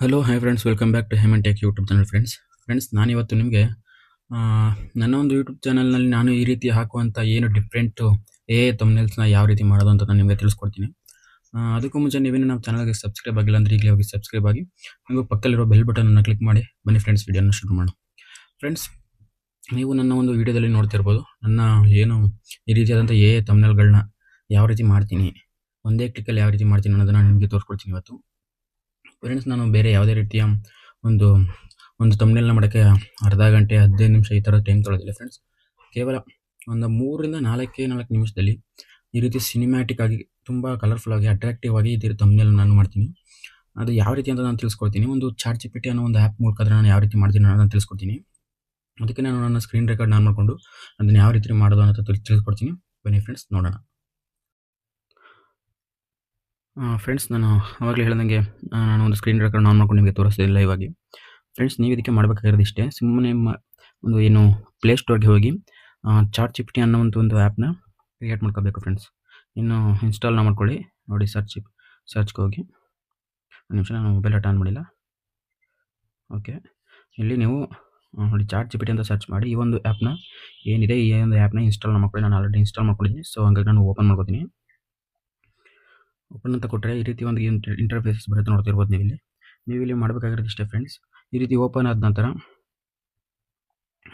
Hello hi friends, welcome back to Hemant tech YouTube channel. Friends ನಾನಿವತ್ತು ನಿಮಗೆ ನನ್ನ ಒಂದು ಯೂಟ್ಯೂಬ್ ಚಾನಲ್ನಲ್ಲಿ ನಾನು ಈ ರೀತಿ ಹಾಕುವಂಥ ಏನು ಡಿಫ್ರೆಂಟು ತಮ್ನೇಲ್ಸ್ನ ಯಾವ ರೀತಿ ಮಾಡೋದು ಅಂತ ನಾನು ನಿಮಗೆ ತಿಳಿಸ್ಕೊಡ್ತೀನಿ. ಅದಕ್ಕೂ ಮುಂಚೆ ನೀವೇನು ನಮ್ಮ ಚಾನಲ್ಗೆ ಸಬ್ಸ್ಕ್ರೈಬ್ ಆಗಿಲ್ಲ ಅಂದರೆ ಈಗಲೇ ಹೋಗಿ ಸಬ್ಸ್ಕ್ರೈಬ್ ಆಗಿ ನೀವು ಪಕ್ಕದಲ್ಲಿರೋ ಬೆಲ್ ಬಟನನ್ನು ಕ್ಲಿಕ್ ಮಾಡಿ ಬನ್ನಿ ಫ್ರೆಂಡ್ಸ್, ವಿಡಿಯೋನ ಶುರು ಮಾಡೋಣ. ಫ್ರೆಂಡ್ಸ್, ನೀವು ನನ್ನ ಒಂದು ವಿಡಿಯೋದಲ್ಲಿ ನೋಡ್ತಿರ್ಬೋದು ನನ್ನ ಏನು ಈ ರೀತಿಯಾದಂಥ ತಮ್ನೇಲ್ಗಳನ್ನ ಯಾವ ರೀತಿ ಮಾಡ್ತೀನಿ, ಒಂದೇ ಕ್ಲಿಕ್ಕಲ್ಲಿ ಯಾವ ರೀತಿ ಮಾಡ್ತೀನಿ ಅನ್ನೋದನ್ನು ನಾನು ನಿಮಗೆ ತೋರಿಸ್ಕೊಡ್ತೀನಿ ಇವತ್ತು. ಫ್ರೆಂಡ್ಸ್, ನಾನು ಬೇರೆ ಯಾವುದೇ ರೀತಿಯ ಒಂದು ಒಂದು ತಮ್ನೇಲ್ನ ಮಾಡೋಕ್ಕೆ ಅರ್ಧ ಗಂಟೆ 15 ನಿಮಿಷ ಈ ಥರ ಟೈಮ್ ತೊಗೊಳ್ಳೋದಿಲ್ಲ ಫ್ರೆಂಡ್ಸ್. ಕೇವಲ ಒಂದು 3ರಿಂದ 4 ನಿಮಿಷದಲ್ಲಿ ಈ ರೀತಿ ಸಿನಿಮ್ಯಾಟಿಕ್ ಆಗಿ ತುಂಬ ಕಲರ್ಫುಲ್ ಆಗಿ ಅಟ್ರಾಕ್ಟಿವ್ ಆಗಿ ಈ ರೀತಿ ತಮ್ನೇಲ್ ನಾನು ಮಾಡ್ತೀನಿ. ಅದು ಯಾವ ರೀತಿ ಅಂತ ನಾನು ತಿಳಿಸ್ಕೊಡ್ತೀನಿ. ಒಂದು ಚಾಟ್ ಜಿಪಿಟಿ ಅನ್ನೋ ಒಂದು ಆ್ಯಪ್ ಮೂಲಕ ನಾನು ಯಾವ ರೀತಿ ಮಾಡ್ತೀನಿ ಅನ್ನೋದನ್ನು ತಿಳಿಸ್ಕೊಡ್ತೀನಿ. ಅದಕ್ಕೆ ನಾನು ನನ್ನ ಸ್ಕ್ರೀನ್ ರೆಕಾರ್ಡ್ ಆನ್ ಮಾಡಿಕೊಂಡು ಅದನ್ನು ಯಾವ ರೀತಿ ಮಾಡೋದು ಅಂತ ತಿಳಿಸ್ಕೊಡ್ತೀನಿ. ಬನ್ನಿ ಫ್ರೆಂಡ್ಸ್, ನೋಡೋಣ. ಫ್ರೆಂಡ್ಸ್, ನಾನು ಆವಾಗಲೇ ಹೇಳ್ದಂಗೆ ನಾನು ಒಂದು ಸ್ಕ್ರೀನ್ ರೆಕಾರ್ಡ್ ಆನ್ ಮಾಡ್ಕೊಂಡು ನಿಮಗೆ ತೋರಿಸ್ತಿಲ್ಲ ಲೈವ್ ಆಗಿ. ಫ್ರೆಂಡ್ಸ್, ನೀವು ಇದಕ್ಕೆ ಮಾಡಬೇಕಾಗಿರೋದು ಇಷ್ಟೇ. ಸುಮ್ಮನೆ ಒಂದು ಏನು ಪ್ಲೇಸ್ಟೋರ್ಗೆ ಹೋಗಿ ಚಾಟ್ ಜಿಪಿಟಿ ಅನ್ನೋ ಒಂದು ಆ್ಯಪ್ನ ಕ್ರಿಯೇಟ್ ಮಾಡ್ಕೋಬೇಕು ಫ್ರೆಂಡ್ಸ್. ಇನ್ನು ಇನ್ಸ್ಟಾಲ್ನ ಮಾಡ್ಕೊಳ್ಳಿ. ನೋಡಿ, ಸರ್ಚ್ಗೆ ಹೋಗಿ ಒಂದು ನಿಮಿಷ, ನಾನು ಮೊಬೈಲ್ ಡಾಟಾ ಆನ್ ಮಾಡಿಲ್ಲ. ಓಕೆ, ಇಲ್ಲಿ ನೀವು ನೋಡಿ ಚಾಟ್ ಜಿಪಿಟಿ ಅಂತ ಸರ್ಚ್ ಮಾಡಿ ಈ ಒಂದು ಆ್ಯಪ್ನ ಏನಿದೆ ಈ ಒಂದು ಆ್ಯಪ್ನ ಇನ್ಸ್ಟಾಲ್ ಮಾಡ್ಕೊಳ್ಳಿ. ನಾನು ಆಲ್ರೆಡಿ ಇನ್ಸ್ಟಾಲ್ ಮಾಡ್ಕೊಂಡಿದ್ದೀನಿ. ಸೊ ಹಂಗಾಗಿ ನಾನು ಓಪನ್ ಮಾಡ್ಕೋತೀನಿ. ಓಪನ್ ಅಂತ ಕೊಟ್ಟರೆ ಈ ರೀತಿ ಒಂದು ಇಂಟರ್ಫೇಸ್ ಬರುತ್ತೆ, ನೋಡ್ತಿರ್ಬೋದು ನೀವು ಇಲ್ಲಿ ಮಾಡಬೇಕಾಗಿರೋದು ಇಷ್ಟೇ ಫ್ರೆಂಡ್ಸ್. ಈ ರೀತಿ ಓಪನ್ ಆದ ನಂತರ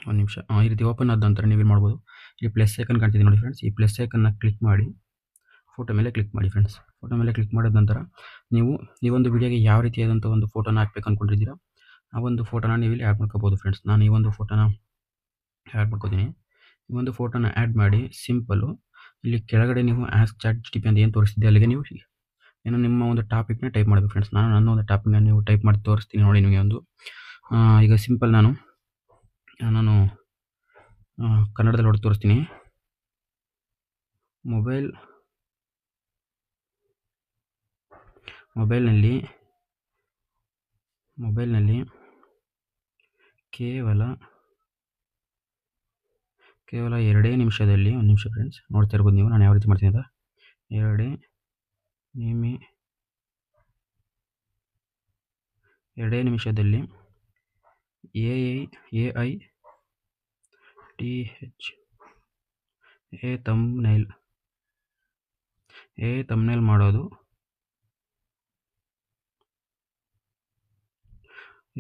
ಒಂದು ನಿಮಿಷ, ಈ ರೀತಿ ಓಪನ್ ಆದ ನಂತರ ನೀವೇನು ಮಾಡ್ಬೋದು, ಈ ಪ್ಲಸ್ ಐಕನ್ ಕಾಣ್ತಿದೆ ನೋಡಿ ಫ್ರೆಂಡ್ಸ್. ಈ ಪ್ಲಸ್ ಐಕನ್ನ ಕ್ಲಿಕ್ ಮಾಡಿ ಫೋಟೋ ಮೇಲೆ ಕ್ಲಿಕ್ ಮಾಡಿ ಫ್ರೆಂಡ್ಸ್. ಫೋಟೋ ಮೇಲೆ ಕ್ಲಿಕ್ ಮಾಡಿದ ನಂತರ ನೀವು ಈ ಒಂದು ವಿಡಿಯೋಗೆ ಯಾವ ರೀತಿಯಾದಂಥ ಒಂದು ಫೋಟೋನ ಹಾಕ್ಬೇಕು ಅಂದ್ಕೊಂಡಿದ್ದೀರಾ ಆ ಒಂದು ಫೋಟೋನ ನೀವು ಇಲ್ಲಿ ಆ್ಯಡ್ ಮಾಡ್ಕೋಬೋದು ಫ್ರೆಂಡ್ಸ್. ನಾನು ಈ ಒಂದು ಫೋಟೋನ ಆ್ಯಡ್ ಮಾಡ್ಕೋತೀನಿ. ಈ ಒಂದು ಫೋಟೋನ ಆ್ಯಡ್ ಮಾಡಿ ಸಿಂಪಲ್ಲು ಇಲ್ಲಿ ಕೆಳಗಡೆ ನೀವು ಆಸ್ಕ್ ಚಾಟ್ ಜಿಪಿಟಿ ಅಂತ ಏನು ತೋರಿಸ್ತಿದ್ದೆ ಅಲ್ಲಿಗೆ ನೀವು ಏನೋ ನಿಮ್ಮ ಒಂದು ಟಾಪಿಕ್ನ ಟೈಪ್ ಮಾಡಬೇಕು ಫ್ರೆಂಡ್ಸ್. ನಾನು ನನ್ನ ಒಂದು ಟಾಪಿಕ್ನ ನೀವು ಟೈಪ್ ಮಾಡಿ ತೋರಿಸ್ತೀನಿ ನೋಡಿ ನಿಮಗೆ ಒಂದು. ಈಗ ಸಿಂಪಲ್ ನಾನು ಕನ್ನಡದಲ್ಲಿ ಹೊಡೆದು ತೋರಿಸ್ತೀನಿ. ಮೊಬೈಲ್ನಲ್ಲಿ ಕೇವಲ 2 ನಿಮಿಷದಲ್ಲಿ, ಒಂದು ನಿಮಿಷ ಫ್ರೆಂಡ್ಸ್, ನೋಡ್ತಾ ಇರ್ಬೋದು ನೀವು ನಾನು ಯಾವ ರೀತಿ ಮಾಡ್ತೀನಿ ಅಂತ. 2 ನಿಮಿಷದಲ್ಲಿ AI ತಮ್ನೇಲ್ ಮಾಡೋದು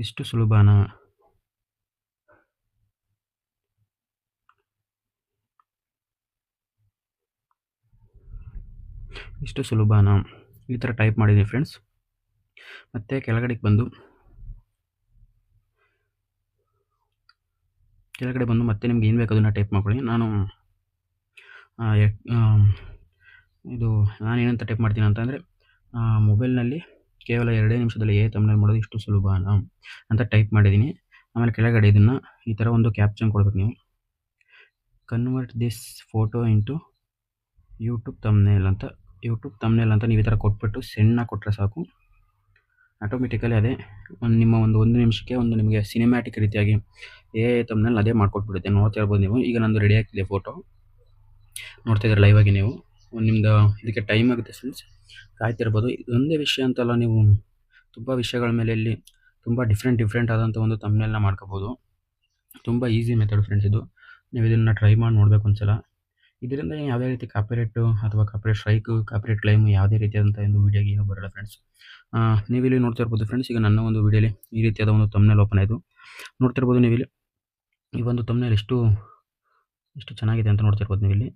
ಇಷ್ಟು ಸುಲಭನಾ? ಈ ಥರ ಟೈಪ್ ಮಾಡಿದ್ದೀನಿ ಫ್ರೆಂಡ್ಸ್. ಮತ್ತೆ ಕೆಳಗಡೆ ಬಂದು ಮತ್ತೆ ನಿಮ್ಗೆ ಏನು ಬೇಕು ಅದನ್ನು ಟೈಪ್ ಮಾಡ್ಕೊಳ್ಳಿ. ನಾನೇನಂತ ಟೈಪ್ ಮಾಡ್ತೀನಿ ಅಂತಂದರೆ, ಮೊಬೈಲ್ನಲ್ಲಿ ಕೇವಲ 2 ನಿಮಿಷದಲ್ಲಿ ತಮ್ನೇಲ್ ಮಾಡೋದು ಇಷ್ಟು ಸುಲಭನಾ ಅಂತ ಟೈಪ್ ಮಾಡಿದ್ದೀನಿ. ಆಮೇಲೆ ಕೆಳಗಡೆ ಇದನ್ನು ಈ ಥರ ಒಂದು ಕ್ಯಾಪ್ಷನ್ ಕೊಡ್ಬೇಕು ನೀವು. Convert this photo into YouTube thumbnail ಅಂತ ನೀವು ಈ ಥರ ಕೊಟ್ಬಿಟ್ಟು ಸೆಂಡ್ನ ಕೊಟ್ಟರೆ ಸಾಕು. ಆಟೋಮೆಟಿಕಲಿ ಅದೇ ನಿಮ್ಮ ಒಂದು ನಿಮಿಷಕ್ಕೆ ನಿಮಗೆ ಸಿನಿಮ್ಯಾಟಿಕ್ ರೀತಿಯಾಗಿ ತಮ್ನೇಲ್ ಅದೇ ಮಾಡ್ಕೊಟ್ಬಿಡುತ್ತೆ. ನೋಡ್ತಾ ಇರ್ಬೋದು ನೀವು. ಈಗ ನಂದು ರೆಡಿ ಆಗ್ತಿದೆ ಫೋಟೋ, ನೋಡ್ತಾ ಇದ್ದಾರೆ ಲೈವ್ ಆಗಿ ನೀವು. ನಿಮ್ಮದು ಇದಕ್ಕೆ ಟೈಮ್ ಆಗುತ್ತೆ ಫ್ರೆಂಡ್ಸ್, ಕಾಯ್ತಿರ್ಬೋದು. ಇದೊಂದೇ ವಿಷಯ ಅಂತಲ್ಲ, ನೀವು ತುಂಬ ವಿಷಯಗಳ ಮೇಲೆ ಇಲ್ಲಿ ತುಂಬ ಡಿಫ್ರೆಂಟ್ ಆದಂಥ ಒಂದು ತಮ್ನೇಲ್ನ ಮಾಡ್ಕೋಬೋದು. ತುಂಬ ಈಸಿ ಮೆಥಡ್ ಫ್ರೆಂಡ್ಸ್ ಇದು. ನೀವು ಇದನ್ನು ಟ್ರೈ ಮಾಡಿ ನೋಡಬೇಕು ಒಂದ್ಸಲ. ಇದರಿಂದ ಯಾವುದೇ ರೀತಿ ಕಾಪಿರೈಟು ಅಥವಾ ಕಾಪಿರೈಟ್ ಸ್ಟ್ರೈಕು, ಕಾಪಿರೈಟ್ ಕ್ಲೈಮು ಯಾವುದೇ ರೀತಿಯಾದಂಥ ಒಂದು ವಿಡಿಯೋಗೆ ಏನೂ ಬರೋಲ್ಲ ಫ್ರೆಂಡ್ಸ್. ನೀವಿಲ್ಲಿ ನೋಡ್ತಾ ಇರ್ಬೋದು ಫ್ರೆಂಡ್ಸ್. ಈಗ ನನ್ನ ಒಂದು ವಿಡಿಯೋಲಿ ಈ ರೀತಿಯಾದ ಒಂದು ತಮ್ನೇಲ್ ಓಪನ್ ಆಯಿತು. ನೋಡ್ತಿರ್ಬೋದು ನೀವಿಲ್ಲಿ ಈ ಒಂದು ತಮ್ನೇಲ್ ಎಷ್ಟು ಚೆನ್ನಾಗಿದೆ ಅಂತ ನೋಡ್ತಿರ್ಬೋದು ನೀವಿಲ್ಲಿ.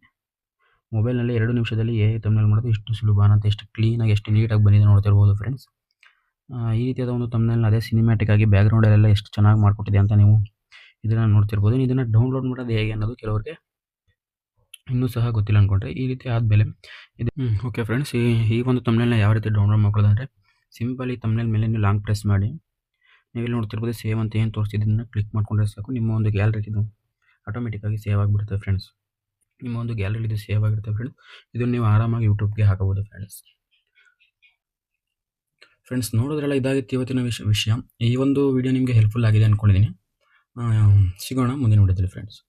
ಮೊಬೈಲ್ನಲ್ಲಿ 2 ನಿಮಿಷದಲ್ಲಿ ತಮ್ನೇಲ್ ಮಾಡೋದು ಇಷ್ಟು ಸುಲಭ ಅಂತ ಎಷ್ಟು ಕ್ಲೀನಾಗಿ ಎಷ್ಟು ನೀಟಾಗಿ ಬಂದಿದೆ ನೋಡ್ತಿರ್ಬೋದು ಫ್ರೆಂಡ್ಸ್. ಈ ರೀತಿಯಾದ ಒಂದು ತಮ್ನೇಲ್ನ ಅದೇ ಸಿನಿಮ್ಯಾಟಿಕ್ ಆಗಿ ಬ್ಯಾಕ್ಗ್ರೌಂಡಲ್ಲೆಲ್ಲ ಎಷ್ಟು ಚೆನ್ನಾಗಿ ಮಾಡಿಕೊಟ್ಟಿದೆ ಅಂತ ನೀವು ಇದನ್ನು ನೋಡ್ತಿರ್ಬೋದು. ಇದನ್ನು ಡೌನ್ಲೋಡ್ ಮಾಡೋದು ಹೇಗೆ ಅನ್ನೋದು ಕೆಲವರಿಗೆ ಇನ್ನೂ ಸಹ ಗೊತ್ತಿಲ್ಲ ಅಂದ್ಕೊಂಡ್ರೆ, ಈ ರೀತಿ ಆದಮೇಲೆ ಇದು ಓಕೆ ಫ್ರೆಂಡ್ಸ್, ಈ ಒಂದು ತಮ್ನೇಲ್ನ ಯಾವ ರೀತಿ ಡೌನ್ಲೋಡ್ ಮಾಡ್ಕೊಳ್ಳೋದಂದರೆ, ಸಿಂಪಲ್ ಈ ತಮ್ನೇಲ್ ಮೇಲೆ ನೀವು ಲಾಂಗ್ ಪ್ರೆಸ್ ಮಾಡಿ ನೀವಿಲ್ಲಿ ನೋಡ್ತಿರ್ಬೋದು ಸೇವ್ ಅಂತ ಏನು ತೋರಿಸ್ತಿದ್ದನ್ನು ಕ್ಲಿಕ್ ಮಾಡ್ಕೊಂಡ್ರೆ ಸಾಕು. ನಿಮ್ಮ ಒಂದು ಗ್ಯಾಲರಿಗೆ ಇದು ಆಟೋಮೆಟಿಕ್ಕಾಗಿ ಸೇವ್ ಆಗಿಬಿಡುತ್ತೆ ಫ್ರೆಂಡ್ಸ್. ನಿಮ್ಮ ಒಂದು ಗ್ಯಾಲರಿ ಇದು ಸೇವ್ ಆಗಿರುತ್ತೆ ಫ್ರೆಂಡ್ಸ್. ಇದನ್ನು ನೀವು ಆರಾಮಾಗಿ ಯೂಟ್ಯೂಬ್ಗೆ ಹಾಕಬಹುದು ಫ್ರೆಂಡ್ಸ್. ನೋಡೋದ್ರೆಲ್ಲ ಇದಾಗಿತ್ತು ಇವತ್ತಿನ ವಿಷಯ. ಈ ಒಂದು ವಿಡಿಯೋ ನಿಮಗೆ ಹೆಲ್ಪ್ಫುಲ್ ಆಗಿದೆ ಅಂದ್ಕೊಂಡಿದ್ದೀನಿ. ಸಿಗೋಣ ಮುಂದಿನ ವಿಡಿಯೋದಲ್ಲಿ ಫ್ರೆಂಡ್ಸ್.